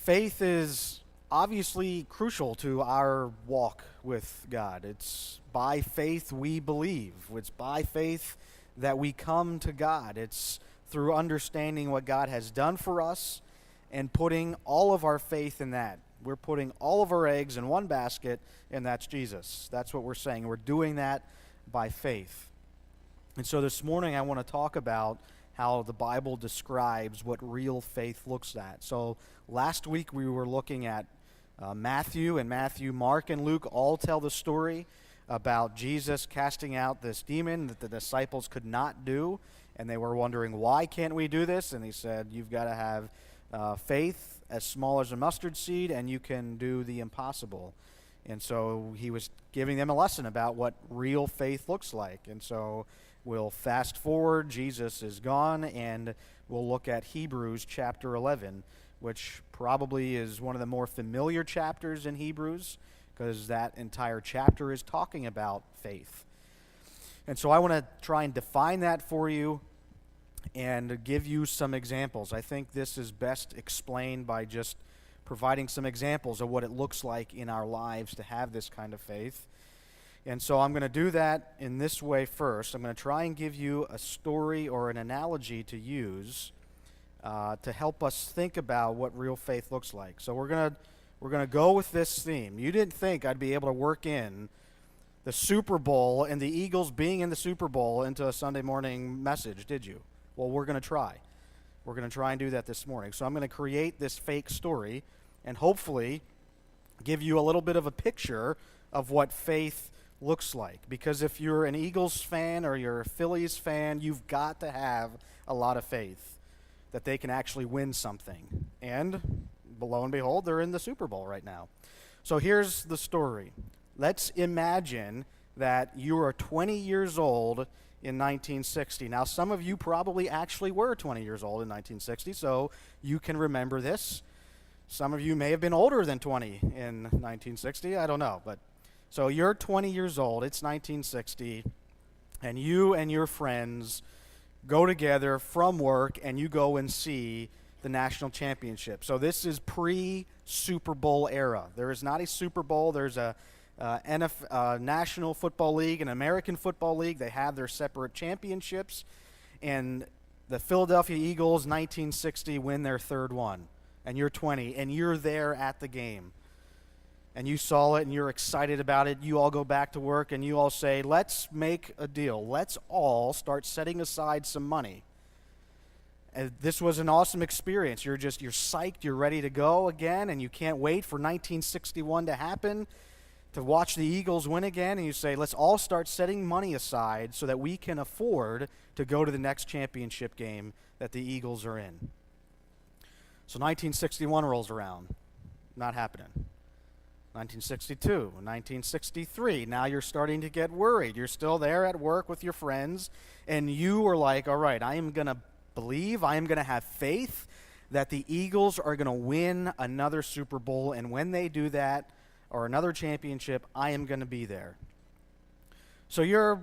Faith is obviously crucial to our walk with God. It's by faith we believe. It's by faith that we come to God. It's through understanding what God has done for us and putting all of our faith in that. We're putting all of our eggs in one basket, and that's Jesus. That's what we're saying. We're doing that by faith. And so this morning I want to talk about how the Bible describes what real faith looks at. So last week we were looking at Matthew, Mark, and Luke all tell the story about Jesus casting out this demon that the disciples could not do, and they were wondering, why can't we do this? And he said, you've got to have faith as small as a mustard seed, and you can do the impossible. And so he was giving them a lesson about what real faith looks like. And so we'll fast forward. Jesus is gone, and we'll look at Hebrews chapter 11, which probably is one of the more familiar chapters in Hebrews, because that entire chapter is talking about faith. And so I want to try and define that for you and give you some examples. I think this is best explained by just providing some examples of what it looks like in our lives to have this kind of faith. And so I'm going to do that in this way first. I'm going to try and give you a story or an analogy to use to help us think about what real faith looks like. So we're going to go with this theme. You didn't think I'd be able to work in the Super Bowl and the Eagles being in the Super Bowl into a Sunday morning message, did you? Well, we're going to try. We're going to try and do that this morning. So I'm going to create this fake story and hopefully give you a little bit of a picture of what faith looks like. Because if you're an Eagles fan or you're a Phillies fan, you've got to have a lot of faith that they can actually win something. And lo and behold, they're in the Super Bowl right now. So here's the story. Let's imagine that you are 20 years old in 1960. Now, some of you probably actually were 20 years old in 1960, so you can remember this. Some of you may have been older than 20 in 1960. I don't know. But so you're 20 years old. It's 1960, and you and your friends go together from work, and you go and see the national championship. So this is pre-Super Bowl era. There is not a Super Bowl. There's a National Football League and American Football League. They have their separate championships. And the Philadelphia Eagles, 1960, win their third one. And you're 20, and you're there at the game. And you saw it, and you're excited about it. You all go back to work, and you all say, let's make a deal. Let's all start setting aside some money. And this was an awesome experience. You're psyched, you're ready to go again, and you can't wait for 1961 to happen, to watch the Eagles win again, and you say, let's all start setting money aside so that we can afford to go to the next championship game that the Eagles are in. So 1961 rolls around. Not happening. 1962, 1963, now you're starting to get worried. You're still there at work with your friends, and you are like, all right, I am going to believe, I am going to have faith that the Eagles are going to win another Super Bowl, and when they do that, or another championship, I am going to be there. So you're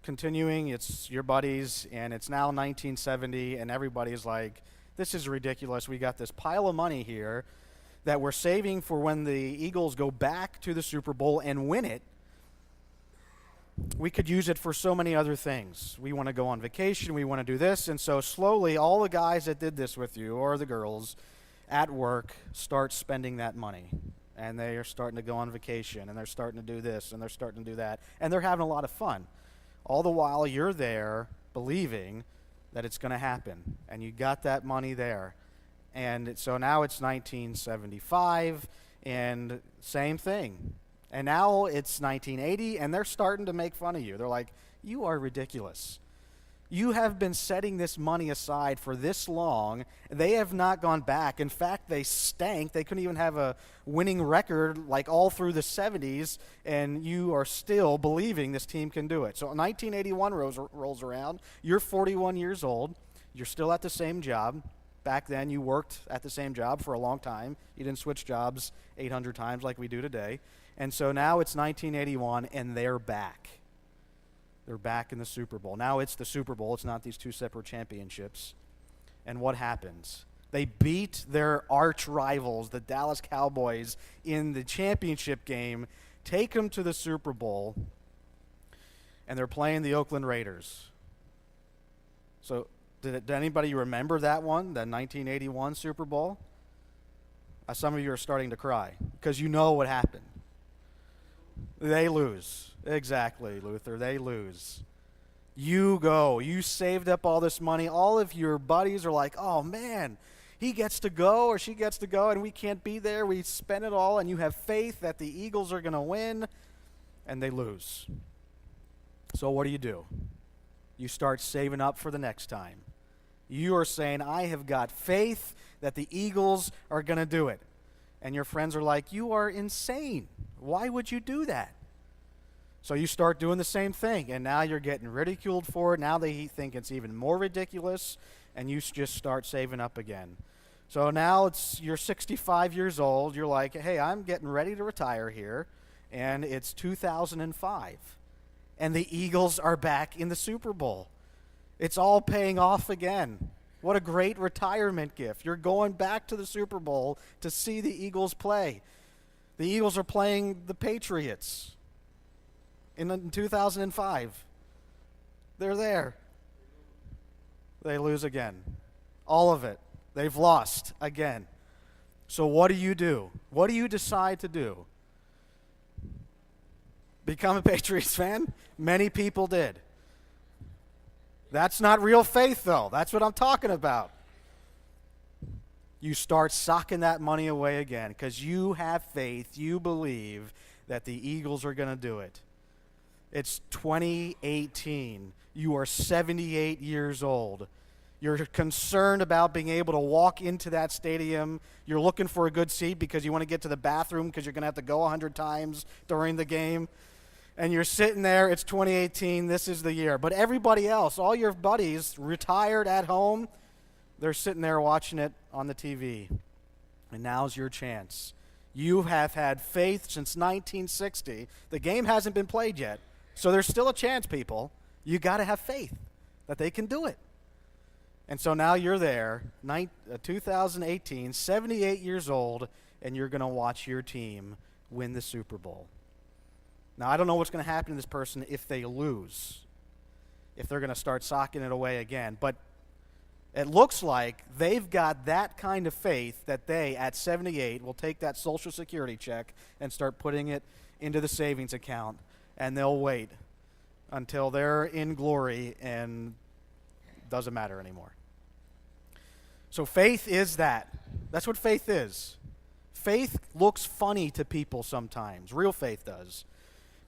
continuing, it's your buddies, and it's now 1970, and everybody's like, this is ridiculous. We got this pile of money here that we're saving for when the Eagles go back to the Super Bowl and win it. We could use it for so many other things. We want to go on vacation, we want to do this, and so slowly all the guys that did this with you, or the girls, at work start spending that money. And they are starting to go on vacation, and they're starting to do this, and they're starting to do that, and they're having a lot of fun. All the while, you're there believing that it's going to happen, and you got that money there. And so now it's 1975, and same thing. And now it's 1980, and they're starting to make fun of you. They're like, you are ridiculous. You have been setting this money aside for this long. They have not gone back. In fact, they stank. They couldn't even have a winning record like all through the 70s, and you are still believing this team can do it. So 1981 rolls around. You're 41 years old. You're still at the same job. Back then, you worked at the same job for a long time. You didn't switch jobs 800 times like we do today. And so now it's 1981, and they're back. They're back in the Super Bowl. Now it's the Super Bowl. It's not these two separate championships. And what happens? They beat their arch rivals, the Dallas Cowboys, in the championship game, take them to the Super Bowl, and they're playing the Oakland Raiders. So did anybody remember that one, the 1981 Super Bowl? Some of you are starting to cry because you know what happened. They lose. Exactly, Luther. They lose. You go. You saved up all this money. All of your buddies are like, oh, man, he gets to go or she gets to go, and we can't be there. We spend it all, and you have faith that the Eagles are going to win, and they lose. So what do? You start saving up for the next time. You are saying, I have got faith that the Eagles are going to do it. And your friends are like, you are insane. Why would you do that? So you start doing the same thing, and now you're getting ridiculed for it. Now they think it's even more ridiculous, and you just start saving up again. So now you're 65 years old. You're like, hey, I'm getting ready to retire here, and it's 2005. And the Eagles are back in the Super Bowl. It's all paying off again. What a great retirement gift. You're going back to the Super Bowl to see the Eagles play. The Eagles are playing the Patriots in 2005. They're there. They lose again. All of it. They've lost again. So what do? What do you decide to do? Become a Patriots fan? Many people did. That's not real faith, though. That's what I'm talking about. You start socking that money away again because you have faith. You believe that the Eagles are going to do it. It's 2018. You are 78 years old. You're concerned about being able to walk into that stadium. You're looking for a good seat because you want to get to the bathroom because you're going to have to go 100 times during the game. And you're sitting there, it's 2018, this is the year. But everybody else, all your buddies, retired at home, they're sitting there watching it on the TV. And now's your chance. You have had faith since 1960. The game hasn't been played yet, so there's still a chance, people. You got to have faith that they can do it. And so now you're there, 2018, 78 years old, and you're going to watch your team win the Super Bowl. Now, I don't know what's going to happen to this person if they lose, if they're going to start socking it away again. But it looks like they've got that kind of faith that they, at 78, will take that Social Security check and start putting it into the savings account, and they'll wait until they're in glory and it doesn't matter anymore. So faith is that. That's what faith is. Faith looks funny to people sometimes. Real faith does.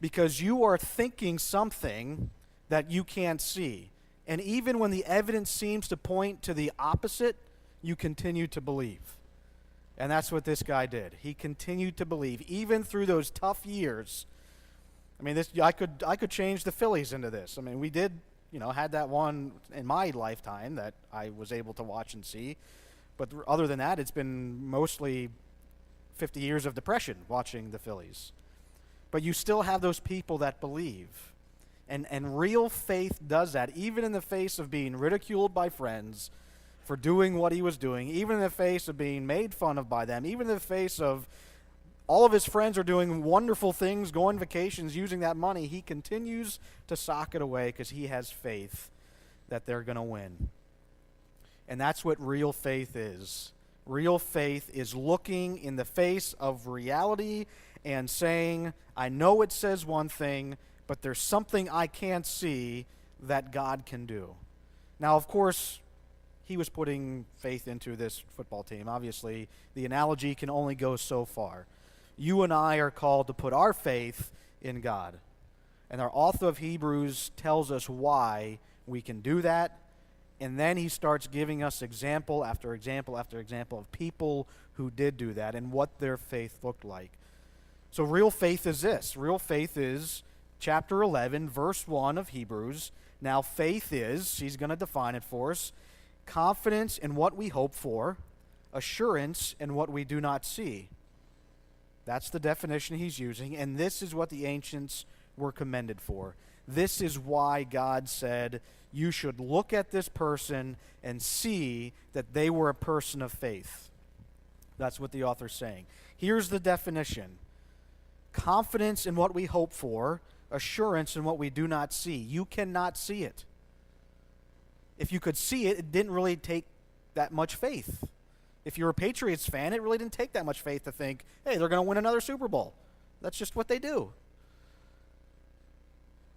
Because you are thinking something that you can't see. And even when the evidence seems to point to the opposite, you continue to believe. And that's what this guy did. He continued to believe, even through those tough years. I mean, I could change the Phillies into this. I mean, we did, had that one in my lifetime that I was able to watch and see. But other than that, it's been mostly 50 years of depression watching the Phillies. But you still have those people that believe. And real faith does that, even in the face of being ridiculed by friends for doing what he was doing, even in the face of being made fun of by them, even in the face of all of his friends are doing wonderful things, going vacations, using that money. He continues to sock it away because he has faith that they're going to win. And that's what real faith is. Real faith is looking in the face of reality and saying, I know it says one thing, but there's something I can't see that God can do. Now, of course, he was putting faith into this football team. Obviously, the analogy can only go so far. You and I are called to put our faith in God. And our author of Hebrews tells us why we can do that. And then he starts giving us example after example after example of people who did do that and what their faith looked like. So real faith is this. Real faith is chapter 11, verse 1 of Hebrews. Now faith is, he's going to define it for us, confidence in what we hope for, assurance in what we do not see. That's the definition he's using, and this is what the ancients were commended for. This is why God said you should look at this person and see that they were a person of faith. That's what the author's saying. Here's the definition: confidence in what we hope for, assurance in what we do not see. You cannot see it. If you could see it, it didn't really take that much faith. If you're a Patriots fan, it really didn't take that much faith to think, hey, they're going to win another Super Bowl. That's just what they do.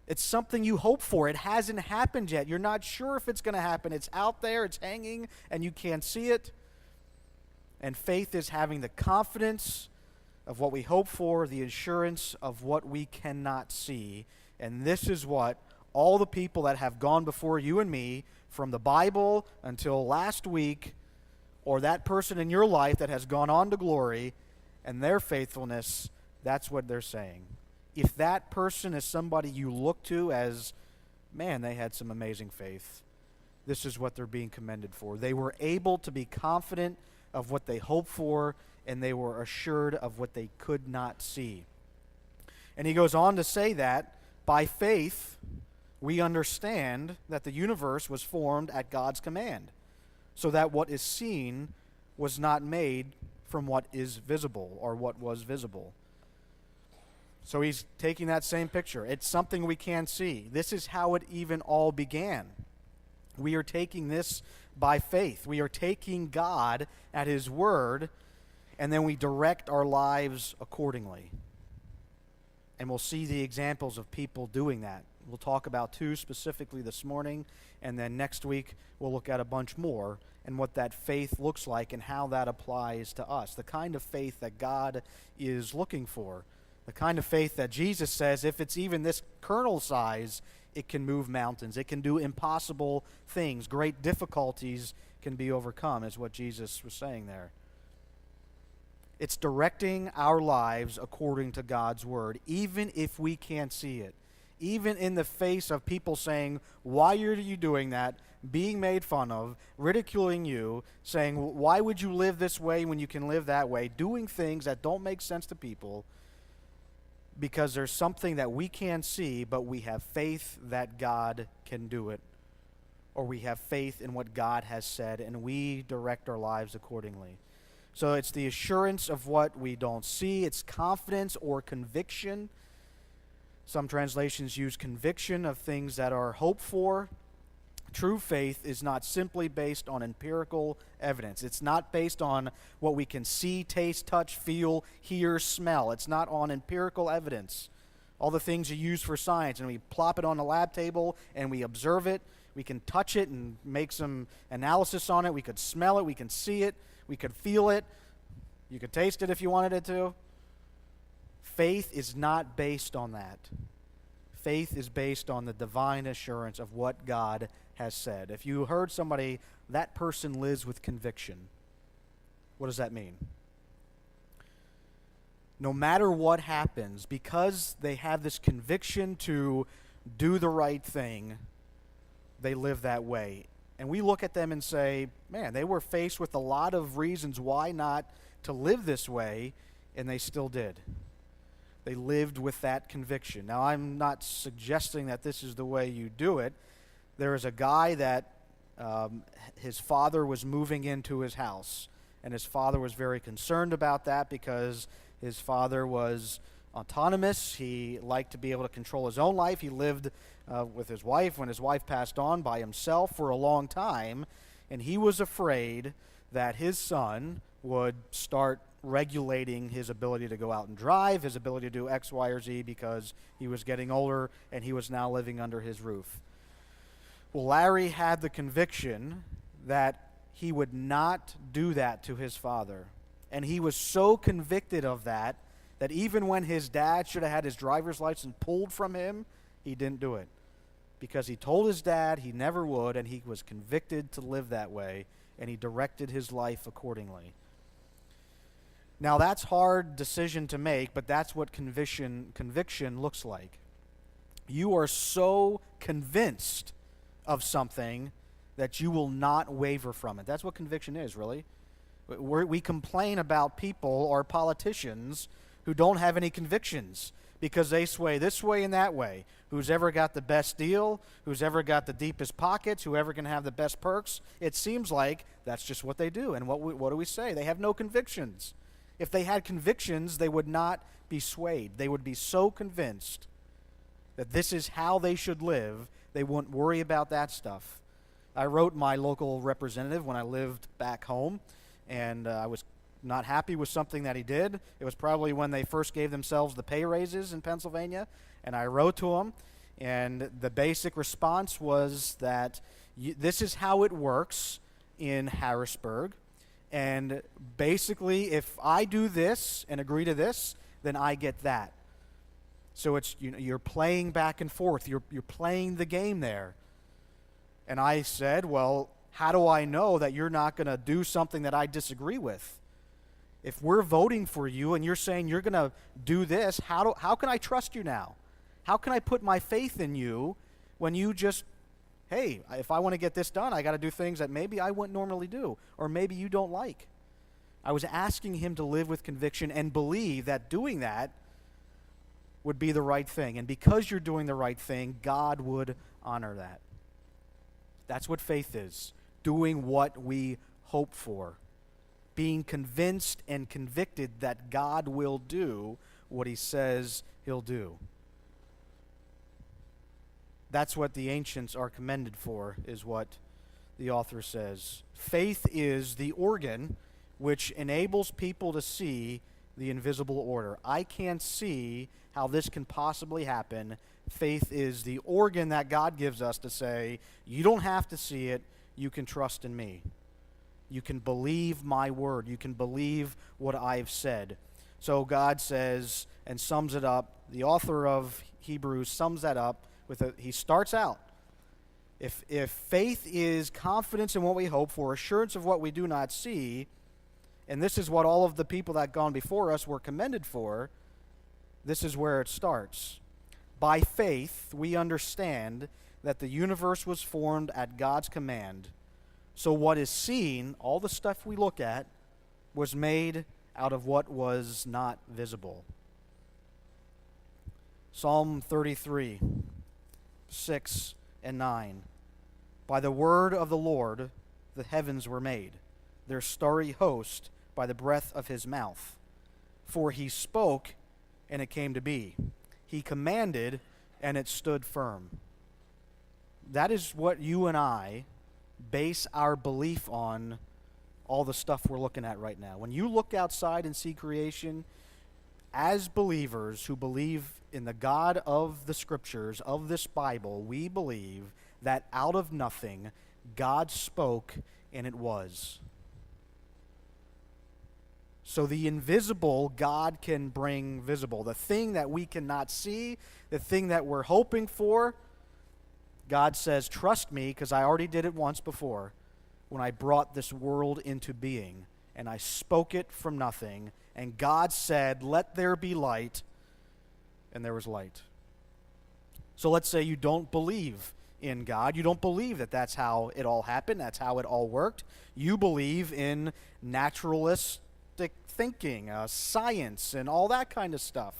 It's something you hope for. It hasn't happened yet. You're not sure if it's going to happen. It's out there, it's hanging, and you can't see it. And faith is having the confidence of what we hope for, the assurance of what we cannot see. And this is what all the people that have gone before you and me, from the Bible until last week, or that person in your life that has gone on to glory, and their faithfulness, that's what they're saying. If that person is somebody you look to as, man, they had some amazing faith, this is what they're being commended for. They were able to be confident of what they hoped for, and they were assured of what they could not see. And he goes on to say that by faith, we understand that the universe was formed at God's command, so that what is seen was not made from what is visible or what was visible. So he's taking that same picture. It's something we can't see. This is how it even all began. We are taking this by faith. We are taking God at his word, and then we direct our lives accordingly. And we'll see the examples of people doing that. We'll talk about two specifically this morning, and then next week we'll look at a bunch more and what that faith looks like and how that applies to us. The kind of faith that God is looking for. The kind of faith that Jesus says, if it's even this kernel size, it can move mountains. It can do impossible things. Great difficulties can be overcome, is what Jesus was saying there. It's directing our lives according to God's word, even if we can't see it. Even in the face of people saying, why are you doing that? Being made fun of, ridiculing you, saying, why would you live this way when you can live that way? Doing things that don't make sense to people because there's something that we can't see, but we have faith that God can do it. Or we have faith in what God has said, and we direct our lives accordingly. So it's the assurance of what we don't see. It's confidence or conviction. Some translations use conviction of things that are hoped for. True faith is not simply based on empirical evidence. It's not based on what we can see, taste, touch, feel, hear, smell. It's not on empirical evidence. All the things you use for science, and we plop it on the lab table and we observe it. We can touch it and make some analysis on it. We could smell it. We can see it. We could feel it. You could taste it if you wanted it to. Faith is not based on that. Faith is based on the divine assurance of what God has said. If you heard somebody, that person lives with conviction, what does that mean? No matter what happens, because they have this conviction to do the right thing, they live that way. And we look at them and say, man, they were faced with a lot of reasons why not to live this way, and they still did. They lived with that conviction. Now, I'm not suggesting that this is the way you do it. There is a guy that his father was moving into his house, and his father was very concerned about that because his father was autonomous. He liked to be able to control his own life. He lived with his wife when his wife passed on by himself for a long time, and he was afraid that his son would start regulating his ability to go out and drive, his ability to do X, Y, or Z because he was getting older and he was now living under his roof. Well, Larry had the conviction that he would not do that to his father. And he was so convicted of that that even when his dad should have had his driver's license pulled from him, he didn't do it. Because he told his dad he never would, and he was convicted to live that way, and he directed his life accordingly. Now, that's a hard decision to make, but that's what conviction looks like. You are so convinced of something that you will not waver from it. That's what conviction is, really. We complain about people or politicians who don't have any convictions. because they sway this way and that way. Who's ever got the best deal, who's ever got the deepest pockets, whoever can have the best perks. It seems like that's just what they do. And what do we say? They have no convictions. If they had convictions, they would not be swayed. They would be so convinced that this is how they should live, they wouldn't worry about that stuff. I wrote my local representative when I lived back home, and I was not happy with something that he did. It was probably when they first gave themselves the pay raises in Pennsylvania, and I wrote to him, and the basic response was that this is how it works in Harrisburg, and basically if I do this and agree to this, then I get that. So it's, you're playing back and forth. You're playing the game there. And I said, well, how do I know that you're not going to do something that I disagree with? If we're voting for you and you're saying you're going to do this, how can I trust you now? How can I put my faith in you when you just, hey, if I want to get this done, I got to do things that maybe I wouldn't normally do, or maybe you don't like? I was asking him to live with conviction and believe that doing that would be the right thing. And because you're doing the right thing, God would honor that. That's what faith is. Doing what we hope for. Being convinced and convicted that God will do what he says he'll do. That's what the ancients are commended for, is what the author says. Faith is the organ which enables people to see the invisible order. I can't see how this can possibly happen. Faith is the organ that God gives us to say, you don't have to see it, you can trust in me. You can believe my word. You can believe what I've said. So God says, and sums it up, the author of Hebrews sums that up with he starts out, if faith is confidence in what we hope for, assurance of what we do not see, and this is what all of the people that gone before us were commended for, this is where it starts. By faith, we understand that the universe was formed at God's command. So what is seen, all the stuff we look at, was made out of what was not visible. Psalm 33, 6 and 9. By the word of the Lord the heavens were made, their starry host by the breath of his mouth. For he spoke, and it came to be. He commanded, and it stood firm. That is what you and I base our belief on, all the stuff we're looking at right now. When you look outside and see creation, as believers who believe in the God of the Scriptures, of this Bible, we believe that out of nothing, God spoke, and it was. So the invisible, God can bring visible. The thing that we cannot see, the thing that we're hoping for, God says, trust me, because I already did it once before when I brought this world into being, and I spoke it from nothing, and God said, let there be light, and there was light. So let's say you don't believe in God. You don't believe that that's how it all happened, that's how it all worked. You believe in naturalistic thinking, science, and all that kind of stuff.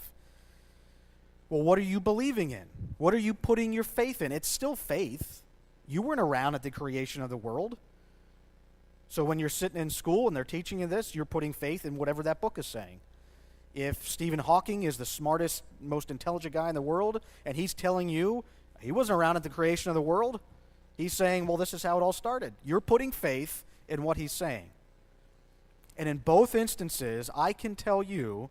Well, what are you believing in? What are you putting your faith in? It's still faith. You weren't around at the creation of the world. So when you're sitting in school and they're teaching you this, you're putting faith in whatever that book is saying. If Stephen Hawking is the smartest, most intelligent guy in the world, and he's telling you he wasn't around at the creation of the world, he's saying, well, this is how it all started. You're putting faith in what he's saying. And in both instances, I can tell you,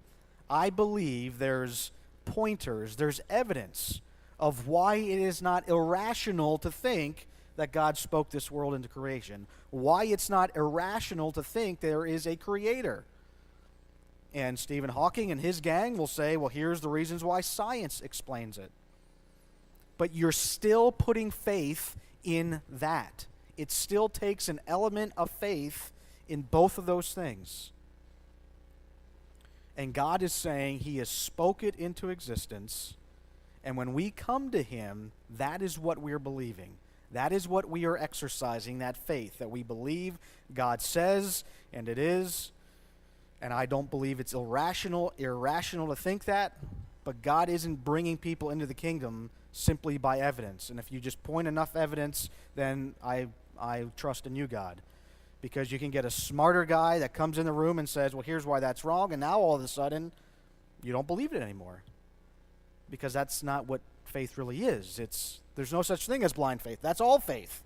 I believe there's pointers, there's evidence of why it is not irrational to think that God spoke this world into creation, why it's not irrational to think there is a creator. And Stephen Hawking and his gang will say, well, here's the reasons why science explains it. But you're still putting faith in that. It still takes an element of faith in both of those things. And God is saying he has spoke it into existence, and when we come to him, that is what we're believing. That is what we are exercising, that faith, that we believe God says, and it is. And I don't believe it's irrational to think that. But God isn't bringing people into the kingdom simply by evidence. And if you just point enough evidence, then I trust in you, God. Because you can get a smarter guy that comes in the room and says, well, here's why that's wrong, and now all of a sudden, you don't believe it anymore. Because that's not what faith really is. There's no such thing as blind faith. That's all faith.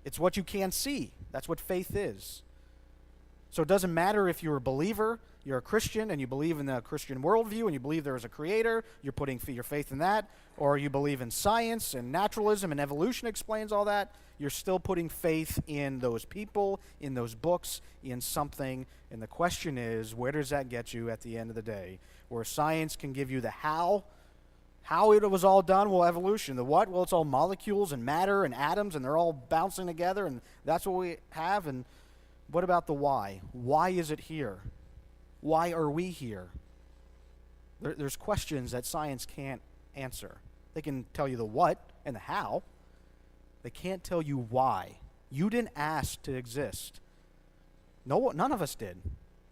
It's what you can't see. That's what faith is. So it doesn't matter if you're a believer, you're a Christian, and you believe in the Christian worldview, and you believe there is a creator, you're putting your faith in that, or you believe in science and naturalism and evolution explains all that, you're still putting faith in those people, in those books, in something. And the question is, where does that get you at the end of the day? Where science can give you the how it was all done, well, evolution. The what? Well, it's all molecules and matter and atoms, and they're all bouncing together, and that's what we have. And what about the why? Why is it here? Why are we here? There's questions that science can't answer. They can tell you the what and the how. They can't tell you why. You didn't ask to exist. None of us did.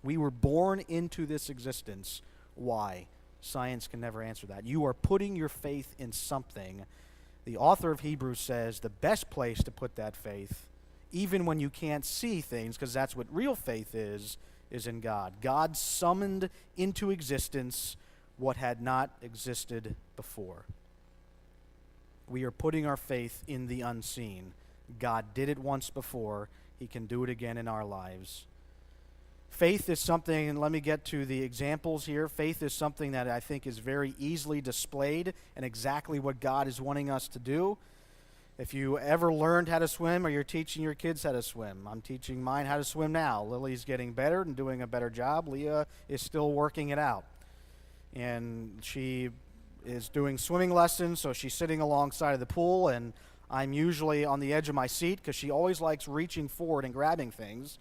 We were born into this existence. Why? Science can never answer that. You are putting your faith in something. The author of Hebrews says the best place to put that faith, even when you can't see things, because that's what real faith is in God. God summoned into existence what had not existed before. We are putting our faith in the unseen. God did it once before. He can do it again in our lives. Faith is something, and let me get to the examples here. Faith is something that I think is very easily displayed and exactly what God is wanting us to do. If you ever learned how to swim or you're teaching your kids how to swim, I'm teaching mine how to swim now. Lily's getting better and doing a better job. Leah is still working it out. And she is doing swimming lessons, so she's sitting alongside of the pool, and I'm usually on the edge of my seat because she always likes reaching forward and grabbing things.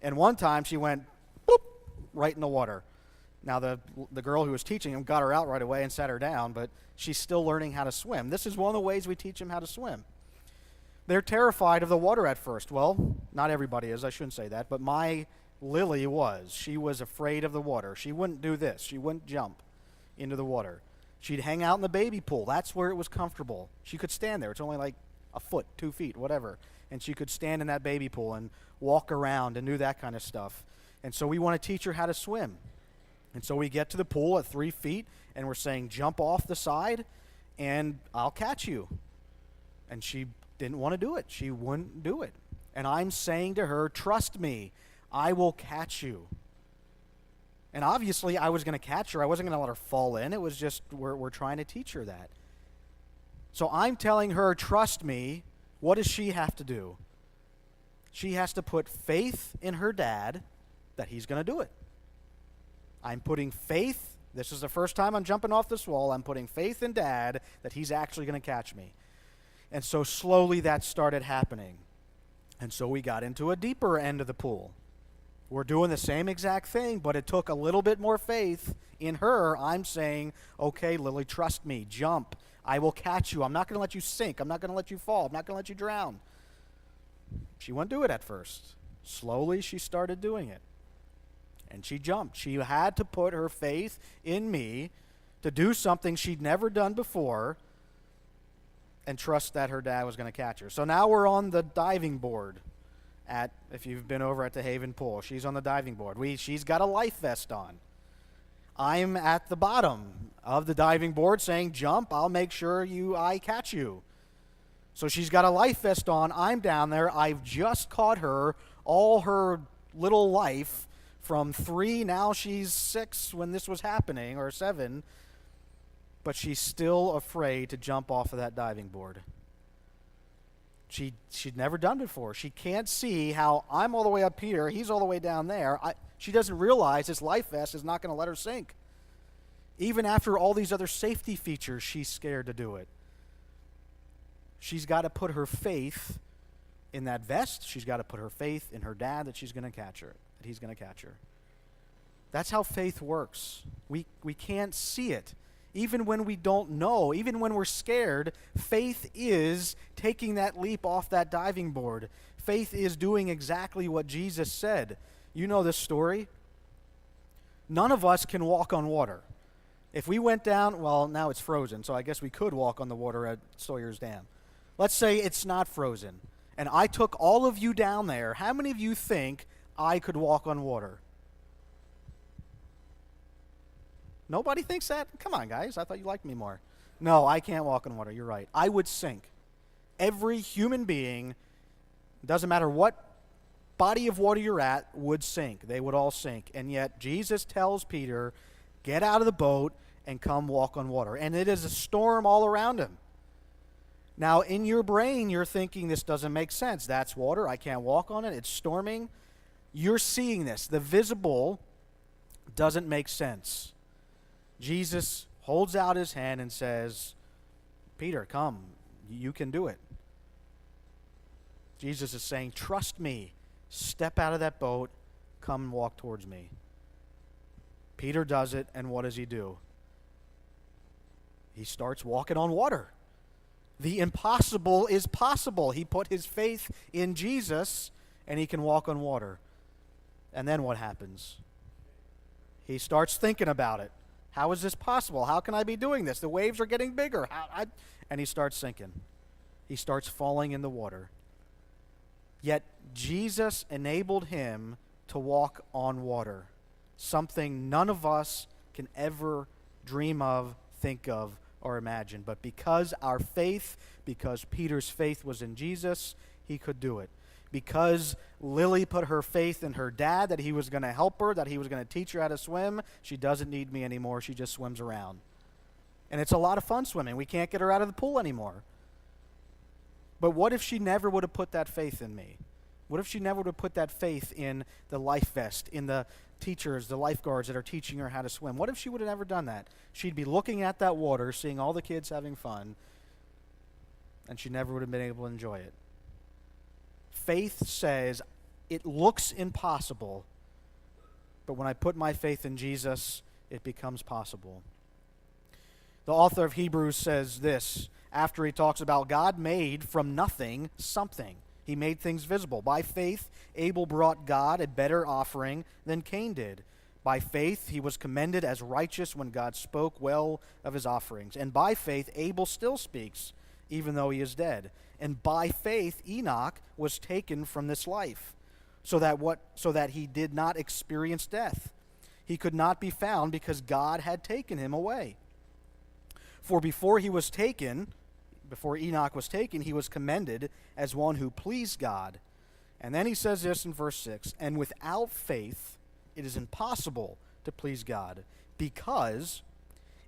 And one time she went, boop, right in the water. Now the girl who was teaching him got her out right away and sat her down, but she's still learning how to swim. This is one of the ways we teach them how to swim. They're terrified of the water at first. Well, not everybody is, I shouldn't say that, but my Lily was. She was afraid of the water. She wouldn't do this. She wouldn't jump into the water. She'd hang out in the baby pool. That's where it was comfortable. She could stand there. It's only like a foot, 2 feet, whatever. And she could stand in that baby pool and walk around and do that kind of stuff. And so we want to teach her how to swim. And so we get to the pool at 3 feet, and we're saying, jump off the side, and I'll catch you. And she didn't want to do it. She wouldn't do it. And I'm saying to her, trust me, I will catch you. And obviously, I was going to catch her. I wasn't going to let her fall in. It was just, we're trying to teach her that. So I'm telling her, trust me. What does she have to do? She has to put faith in her dad that he's going to do it. I'm putting faith. This is the first time I'm jumping off this wall. I'm putting faith in Dad that he's actually going to catch me. And so slowly that started happening. And so we got into a deeper end of the pool. We're doing the same exact thing, but it took a little bit more faith in her. I'm saying, okay, Lily, trust me. Jump. I will catch you. I'm not going to let you sink. I'm not going to let you fall. I'm not going to let you drown. She wouldn't do it at first. Slowly she started doing it. And she jumped. She had to put her faith in me to do something she'd never done before and trust that her dad was going to catch her. So now we're on the diving board if you've been over at the Haven Pool. She's on the diving board. She's got a life vest on. I'm at the bottom of the diving board saying, jump, I'll make sure I catch you. So she's got a life vest on. I'm down there. I've just caught her all her little life from 3, now she's 6 when this was happening, or 7, but she's still afraid to jump off of that diving board. She'd never done it before. She can't see how I'm all the way up here, he's all the way down there. She doesn't realize this life vest is not going to let her sink. Even after all these other safety features, she's scared to do it. She's got to put her faith in that vest. She's got to put her faith in her dad that she's going to catch her. He's going to catch her. That's how faith works. We can't see it. Even when we don't know, even when we're scared, faith is taking that leap off that diving board. Faith is doing exactly what Jesus said. You know this story. None of us can walk on water. If we went down, well, now it's frozen, so I guess we could walk on the water at Sawyer's Dam. Let's say it's not frozen, and I took all of you down there. How many of you think I could walk on water? Nobody thinks that? Come on, guys. I thought you liked me more. No, I can't walk on water. You're right. I would sink. Every human being, doesn't matter what body of water you're at, would sink. They would all sink. And yet Jesus tells Peter, get out of the boat and come walk on water. And it is a storm all around him. Now, in your brain, you're thinking this doesn't make sense. That's water. I can't walk on it. It's storming. You're seeing this. The visible doesn't make sense. Jesus holds out his hand and says, Peter, come. You can do it. Jesus is saying, trust me. Step out of that boat. Come and walk towards me. Peter does it, and what does he do? He starts walking on water. The impossible is possible. He put his faith in Jesus, and he can walk on water. And then what happens? He starts thinking about it. How is this possible? How can I be doing this? The waves are getting bigger. And he starts sinking. He starts falling in the water. Yet Jesus enabled him to walk on water, something none of us can ever dream of, think of, or imagine. But because our faith, because Peter's faith was in Jesus, he could do it. Because Lily put her faith in her dad, that he was going to help her, that he was going to teach her how to swim, she doesn't need me anymore. She just swims around. And it's a lot of fun swimming. We can't get her out of the pool anymore. But what if she never would have put that faith in me? What if she never would have put that faith in the life vest, in the teachers, the lifeguards that are teaching her how to swim? What if she would have never done that? She'd be looking at that water, seeing all the kids having fun, and she never would have been able to enjoy it. Faith says, it looks impossible, but when I put my faith in Jesus, it becomes possible. The author of Hebrews says this, after he talks about God made from nothing something. He made things visible. By faith, Abel brought God a better offering than Cain did. By faith, he was commended as righteous when God spoke well of his offerings. And by faith, Abel still speaks, even though he is dead. And by faith, Enoch was taken from this life, so that he did not experience death. He could not be found because God had taken him away. For before Enoch was taken, he was commended as one who pleased God. And then he says this in verse 6, and without faith it is impossible to please God, because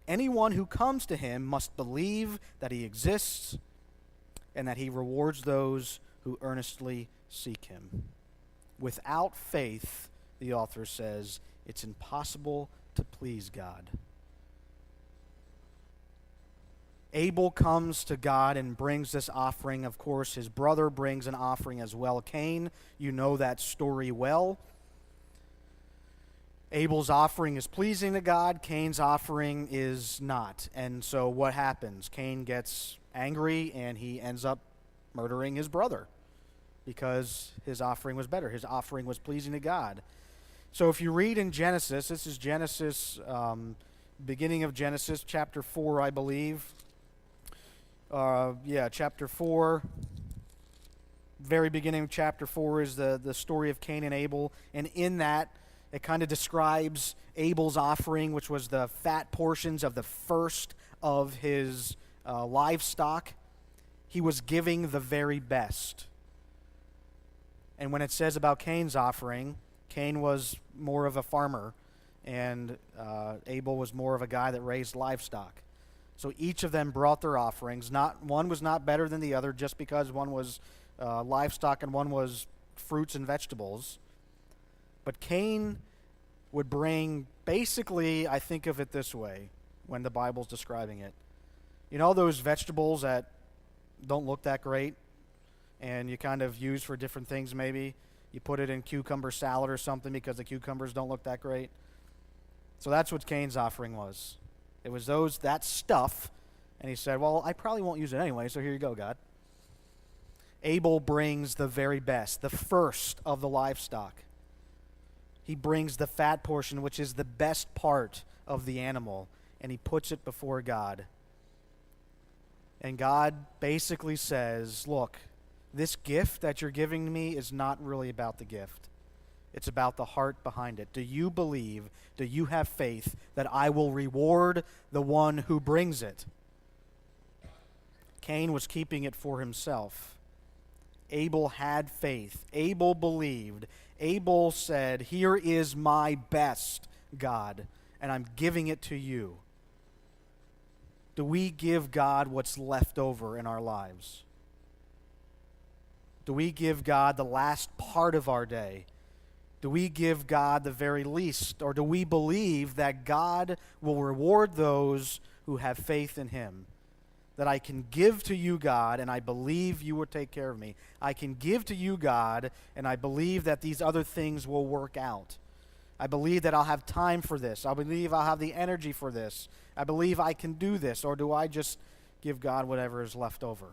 anyone who comes to him must believe that he exists and that he rewards those who earnestly seek him. Without faith, the author says, it's impossible to please God. Abel comes to God and brings this offering. Of course, his brother brings an offering as well. Cain, you know that story well. Abel's offering is pleasing to God. Cain's offering is not. And so what happens? Cain gets angry and he ends up murdering his brother because his offering was better. His offering was pleasing to God. So if you read in Genesis, this is Genesis, beginning of Genesis, chapter 4, I believe. Chapter 4. Very beginning of chapter 4 is the story of Cain and Abel. And in that, it kind of describes Abel's offering, which was the fat portions of the first of his livestock. He was giving the very best. And when it says about Cain's offering, Cain was more of a farmer, and Abel was more of a guy that raised livestock. So each of them brought their offerings. One was not better than the other just because one was livestock and one was fruits and vegetables. But Cain would bring, basically, I think of it this way when the Bible's describing it. You know those vegetables that don't look that great and you kind of use for different things maybe? You put it in cucumber salad or something because the cucumbers don't look that great. So that's what Cain's offering was. It was that stuff, and he said, well, I probably won't use it anyway, so here you go, God. Abel brings the very best, the first of the livestock. He brings the fat portion, which is the best part of the animal. and he puts it before God. And God basically says, look, this gift that you're giving me is not really about the gift. It's about the heart behind it. Do you believe, do you have faith that I will reward the one who brings it? Cain was keeping it for himself. Abel had faith. Abel believed. Abel said, here is my best, God, and I'm giving it to you. Do we give God what's left over in our lives? Do we give God the last part of our day? Do we give God the very least? Or do we believe that God will reward those who have faith in him? That I can give to you, God, and I believe you will take care of me. I can give to you, God, and I believe that these other things will work out. I believe that I'll have time for this. I believe I'll have the energy for this. I believe I can do this. Or do I just give God whatever is left over?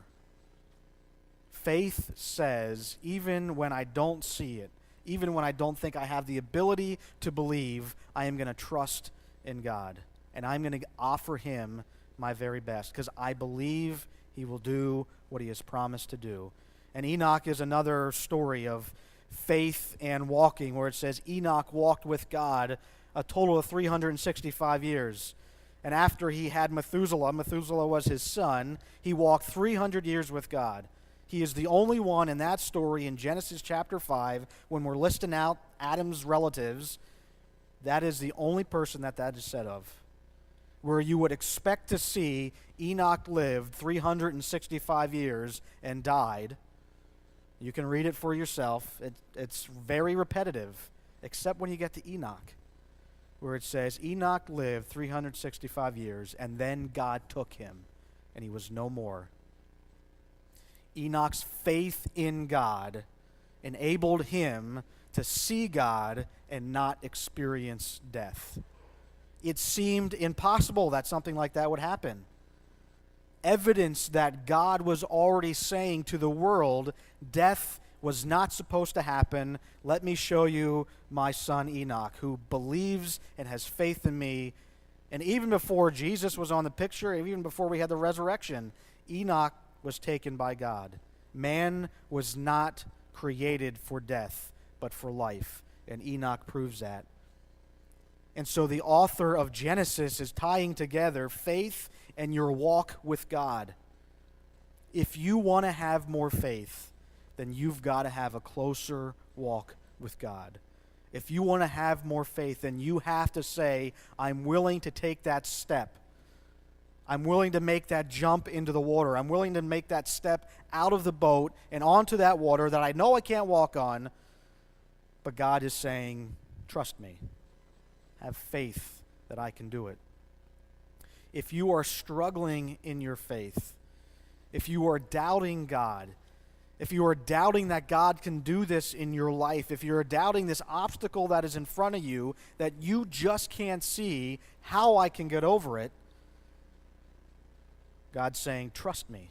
Faith says, even when I don't see it, even when I don't think I have the ability to believe, I am going to trust in God. And I'm going to offer him my very best because I believe he will do what he has promised to do. And Enoch is another story of faith and walking, where it says Enoch walked with God a total of 365 years. And after he had Methuselah was his son, he walked 300 years with God. He is the only one in that story in Genesis chapter 5, when we're listing out Adam's relatives, that is the only person that is said of. Where you would expect to see Enoch lived 365 years and died. You can read it for yourself. It's very repetitive, except when you get to Enoch, where it says Enoch lived 365 years, and then God took him, and he was no more. Enoch's faith in God enabled him to see God and not experience death. It seemed impossible that something like that would happen. Evidence that God was already saying to the world, death was not supposed to happen. Let me show you my son Enoch, who believes and has faith in me. And even before Jesus was on the picture, even before we had the resurrection, Enoch was taken by God. Man was not created for death, but for life. And Enoch proves that. And so the author of Genesis is tying together faith and your walk with God. If you want to have more faith, then you've got to have a closer walk with God. If you want to have more faith, then you have to say, I'm willing to take that step. I'm willing to make that jump into the water. I'm willing to make that step out of the boat and onto that water that I know I can't walk on. But God is saying, trust me. Have faith that I can do it. If you are struggling in your faith, if you are doubting God, if you are doubting that God can do this in your life, if you're doubting this obstacle that is in front of you that you just can't see how I can get over it, God's saying, trust me.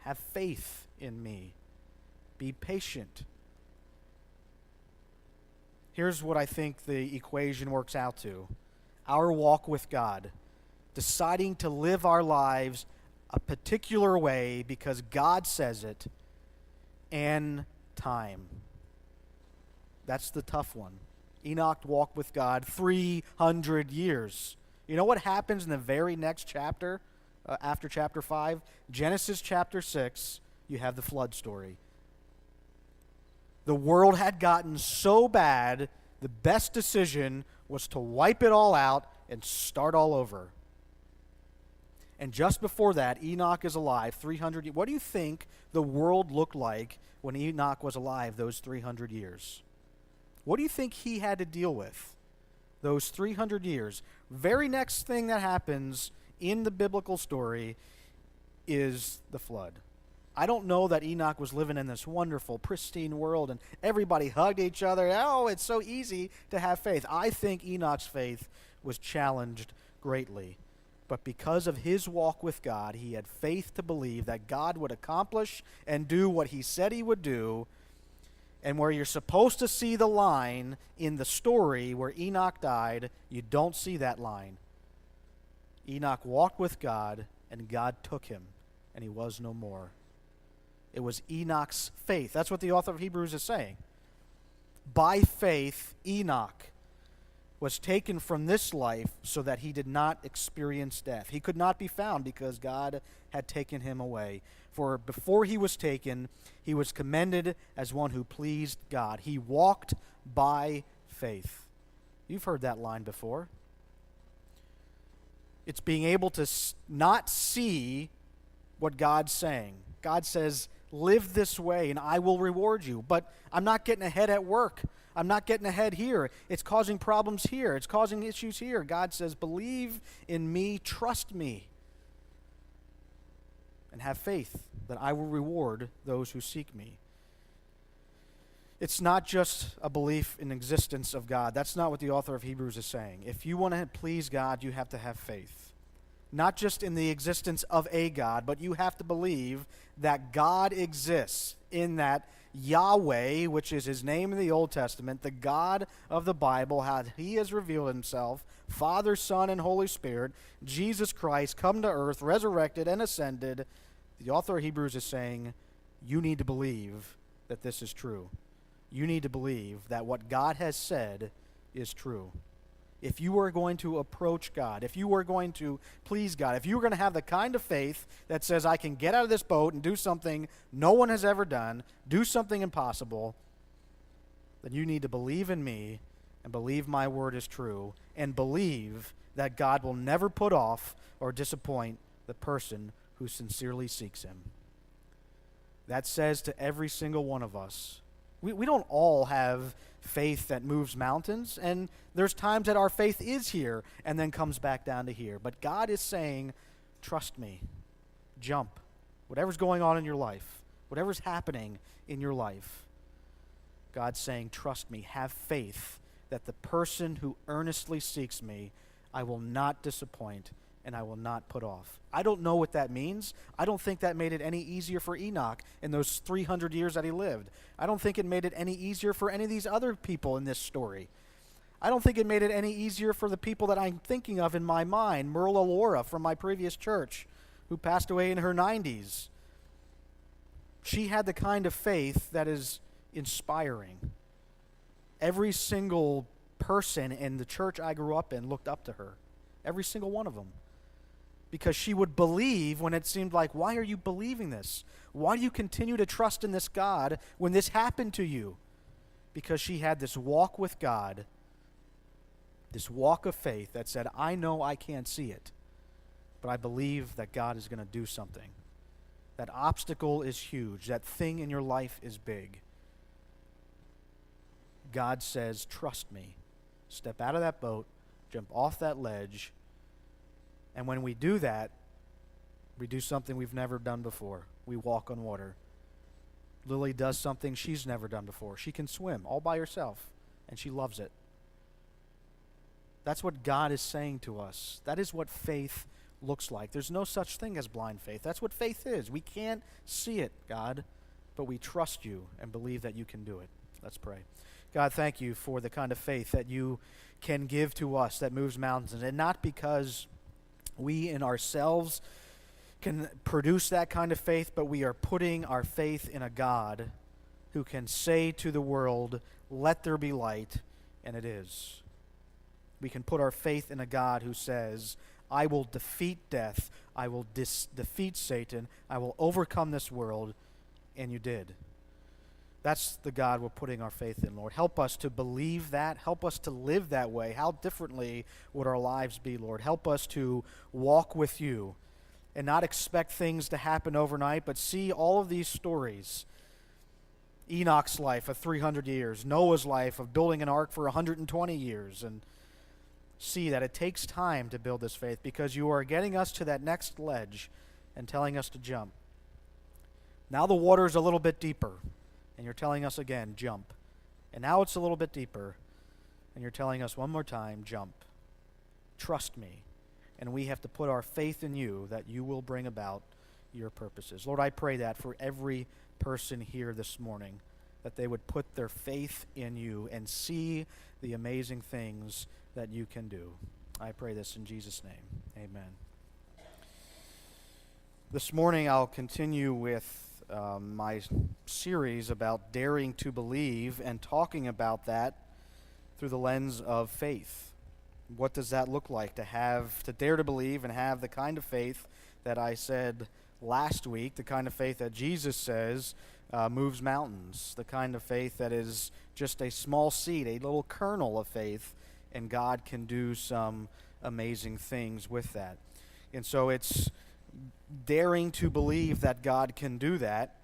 Have faith in me. Be patient. Here's what I think the equation works out to. Our walk with God. Deciding to live our lives a particular way because God says it, and time. That's the tough one. Enoch walked with God 300 years. You know what happens in the very next chapter, after chapter 5? Genesis chapter 6, you have the flood story. The world had gotten so bad, the best decision was to wipe it all out and start all over. And just before that, Enoch is alive, 300 years. What do you think the world looked like when Enoch was alive those 300 years? What do you think he had to deal with those 300 years? Very next thing that happens in the biblical story is the flood. I don't know that Enoch was living in this wonderful, pristine world and everybody hugged each other. Oh, it's so easy to have faith. I think Enoch's faith was challenged greatly. But because of his walk with God, he had faith to believe that God would accomplish and do what he said he would do. And where you're supposed to see the line in the story where Enoch died, you don't see that line. Enoch walked with God, and God took him, and he was no more. It was Enoch's faith. That's what the author of Hebrews is saying. By faith, Enoch was taken from this life so that he did not experience death. He could not be found because God had taken him away. For before he was taken, he was commended as one who pleased God. He walked by faith. You've heard that line before. It's being able to not see what God's saying. God says, live this way and I will reward you. But I'm not getting ahead at work. I'm not getting ahead here. It's causing problems here. It's causing issues here. God says, believe in me, trust me, and have faith that I will reward those who seek me. It's not just a belief in the existence of God. That's not what the author of Hebrews is saying. If you want to please God, you have to have faith. Not just in the existence of a God, but you have to believe that God exists, in that Yahweh, which is his name in the Old Testament, the God of the Bible, how he has revealed himself, Father, Son, and Holy Spirit, Jesus Christ, come to earth, resurrected and ascended. The author of Hebrews is saying, you need to believe that this is true. You need to believe that what God has said is true. If you are going to approach God, if you are going to please God, if you are going to have the kind of faith that says, I can get out of this boat and do something no one has ever done, do something impossible, then you need to believe in me and believe my word is true and believe that God will never put off or disappoint the person who sincerely seeks him. That says to every single one of us, we don't all have faith that moves mountains, and there's times that our faith is here and then comes back down to here. But God is saying, trust me, jump. Whatever's going on in your life, whatever's happening in your life, God's saying, trust me, have faith that the person who earnestly seeks me, I will not disappoint and I will not put off. I don't know what that means. I don't think that made it any easier for Enoch in those 300 years that he lived. I don't think it made it any easier for any of these other people in this story. I don't think it made it any easier for the people that I'm thinking of in my mind, Merla Laura from my previous church, who passed away in her 90s. She had the kind of faith that is inspiring. Every single person in the church I grew up in looked up to her. Every single one of them. Because she would believe when it seemed like, why are you believing this? Why do you continue to trust in this God when this happened to you? Because she had this walk with God, this walk of faith that said, I know I can't see it, but I believe that God is going to do something. That obstacle is huge. That thing in your life is big. God says, trust me. Step out of that boat, jump off that ledge, and when we do that, we do something we've never done before. We walk on water. Lily does something she's never done before. She can swim all by herself, and she loves it. That's what God is saying to us. That is what faith looks like. There's no such thing as blind faith. That's what faith is. We can't see it, God, but we trust you and believe that you can do it. Let's pray. God, thank you for the kind of faith that you can give to us that moves mountains, and not because we in ourselves can produce that kind of faith, but we are putting our faith in a God who can say to the world, let there be light, and it is. We can put our faith in a God who says, I will defeat death, I will defeat Satan, I will overcome this world, and you did. That's the God we're putting our faith in, Lord. Help us to believe that. Help us to live that way. How differently would our lives be, Lord? Help us to walk with you and not expect things to happen overnight, but see all of these stories. Enoch's life of 300 years, Noah's life of building an ark for 120 years, and see that it takes time to build this faith because you are getting us to that next ledge and telling us to jump. Now the water is a little bit deeper. And you're telling us again, jump. And now it's a little bit deeper. And you're telling us one more time, jump. Trust me. And we have to put our faith in you that you will bring about your purposes. Lord, I pray that for every person here this morning, that they would put their faith in you and see the amazing things that you can do. I pray this in Jesus' name. Amen. This morning I'll continue with my series about daring to believe and talking about that through the lens of faith. What does that look like to dare to believe and have the kind of faith that I said last week, the kind of faith that Jesus says moves mountains, the kind of faith that is just a small seed, a little kernel of faith, and God can do some amazing things with that. And so it's daring to believe that God can do that